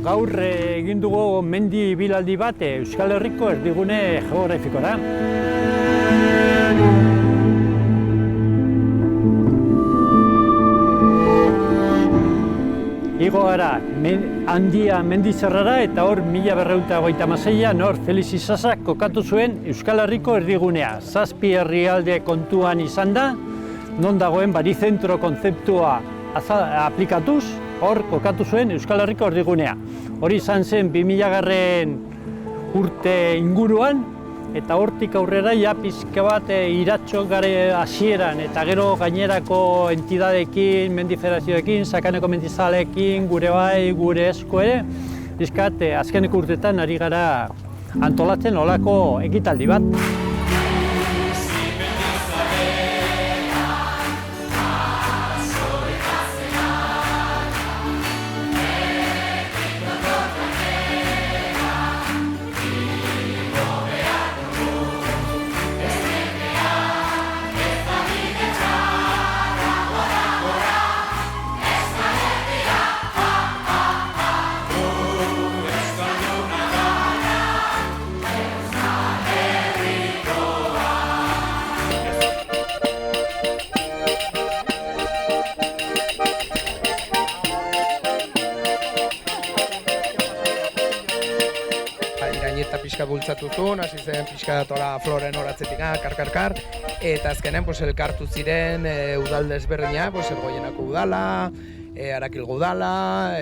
Gaur egin dugu mendi ibilaldi bat Euskal Herriko erdigune geografikora. Igo gara handia mendizerrara eta hor 1256an hor Felix Isazak kokatu zuen Euskal Herriko erdigunea. 7 herrialde kontuan izan da, non dagoen barizentro kontzeptua aplikatuz, hor kokatu zuen Euskal Herriko erdigunea. Hori izan zen 2000 urte inguruan, eta hortik aurrera ja pixka bat iratxo gare hasieran eta gero gainerako entidadeekin, mendifederazioekin, sakaneko mendizaleekin, gure bai, gure esko ere, pixkat azkeneko urtetan ari gara antolatzen olako ekitaldi bat. Irañeta pixka bultzatu zuen, hasi zen pixka tola floren horatzetik, kar, eta azkenen elkartu ziren udal desberdinak, Elgoienako udala, Arakilgo udala,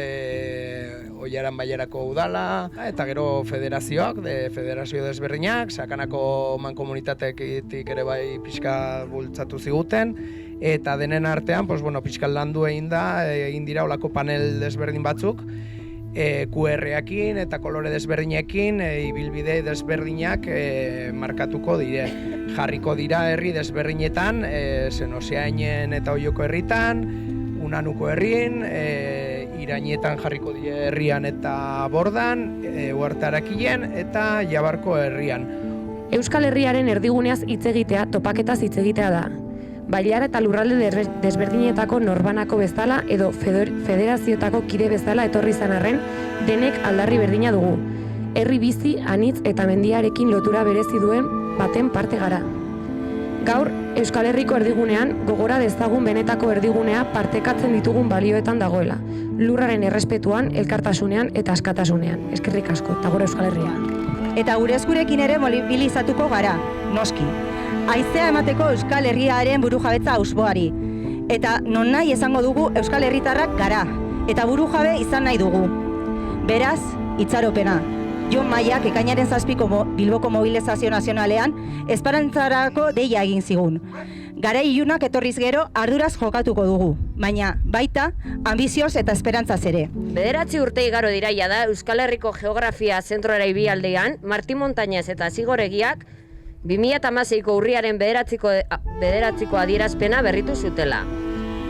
Oiaran Baiarako udala, eta gero federazioak, federazio desberdinak, Sakanako mankomunitateetik ere bai pixka bultzatu ziguten, eta denen artean, pixka landu egin dira olako panel desberdin batzuk, QR-ekin eta kolore desberdinekin ibilbide desberdinak markatuko dire. Jarriko dira herri desberdinetan, Zenosiainen eta Oioko herritan, Unanuko herrien, Irañetan jarriko dire herrian eta Bordan, Uarte Arakilen eta Jabarko herrian. Euskal Herriaren erdiguneaz hitz egitea topaketaz hitz egitea da. Bailara eta lurralde desberdinetako norbanako bezala edo federazioetako kide bezala etorri izan arren, denek aldarri berdina dugu. Herri bizi, anitz eta mendiarekin lotura berezi duen baten parte gara. Gaur, Euskal Herriko erdigunean, gogora dezagun benetako erdigunea partekatzen ditugun balioetan dagoela. Lurraren errespetuan, elkartasunean eta askatasunean. Eskerrik asko, eta gure Euskal Herria. Eta gure eskurekin ere mobilizatuko gara, noski. Haizea emateko Euskal Herriaren burujabetza ausboari. Eta non nahi esango dugu Euskal Herritarrak gara. Eta burujabe izan nahi dugu. Beraz, itxaropena. Jon Maiak ekainaren 7ko Bilboko Mobilizazio Nazionalean esperantzarako deia egin zigun. Garai ilunak etorriz gero arduraz jokatuko dugu, baina baita ambizioz eta esperantzaz ere. 9 urte igaro diraia da Euskal Herriko Geografia Zentroera ibialdean, Martin Montañez eta Zigoregiak 2016ko urriaren 9ko adierazpena berritu zutela.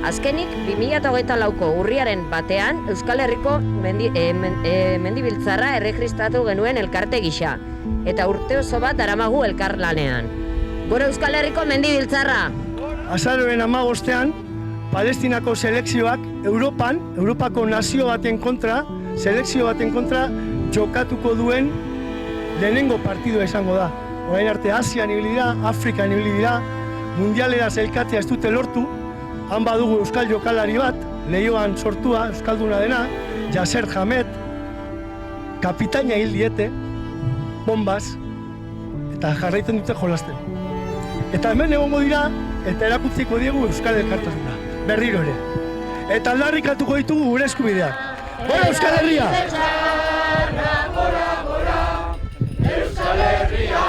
Azkenik, 2024ko urriaren 1ean Euskal Herriko mendibiltzarra erregistratu genuen elkarte gisa, eta urte oso bat daramagu elkarlanean. Gure Euskal Herriko mendibiltzarra! Azaroaren 15ean, Palestinako selekzioak Europako nazio baten kontra, selekzio baten kontra jokatuko duen lehenengo partidua izango da. Orain arte Asian ibili dira, Afrikan ibili dira, mundialera sailkatzea ez dute lortu. Han badugu euskal jokalari bat, Leioan sortua, euskalduna dena, Yasser Hamed, kapitaina hil diete, bombaz, eta jarraitzen dute jolasten. Eta hemen egongo dira, eta erakutziko diegu euskal elkartasuna, berriro ere. Eta aldarrikatuko ditugu gure eskubideak. Gora Euskal Herria! Euskal Herria!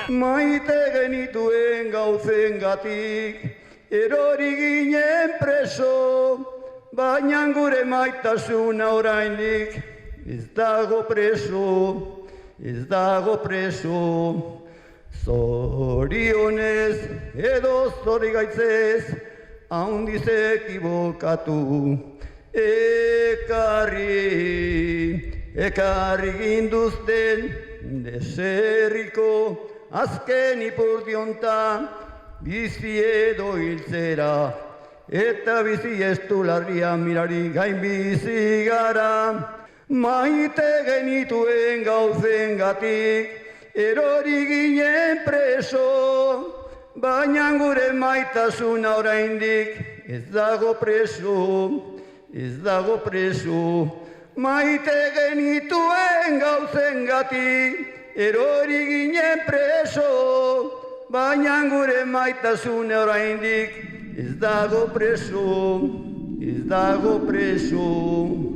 Maite genituen gauzengatik, erori ginen preso, baina gure maitasuna oraindik ez dago preso. ez dago preso. Zorionez edo zorigaitzez, handiz ekibokatu. Ekarri ginduzten deserriko azken ipurdionta, bizi edo hiltzera, eta bizi estu larria mirari gain bizi gara. Maite genituen gauzengatik, erori ginen preso, baina gure maitasuna oraindik ez dago preso, ez dago preso. Maite genituen gauzengatik, erori ginen preso, baina gure maitasuna oraindik ez dago preso, ez dago preso.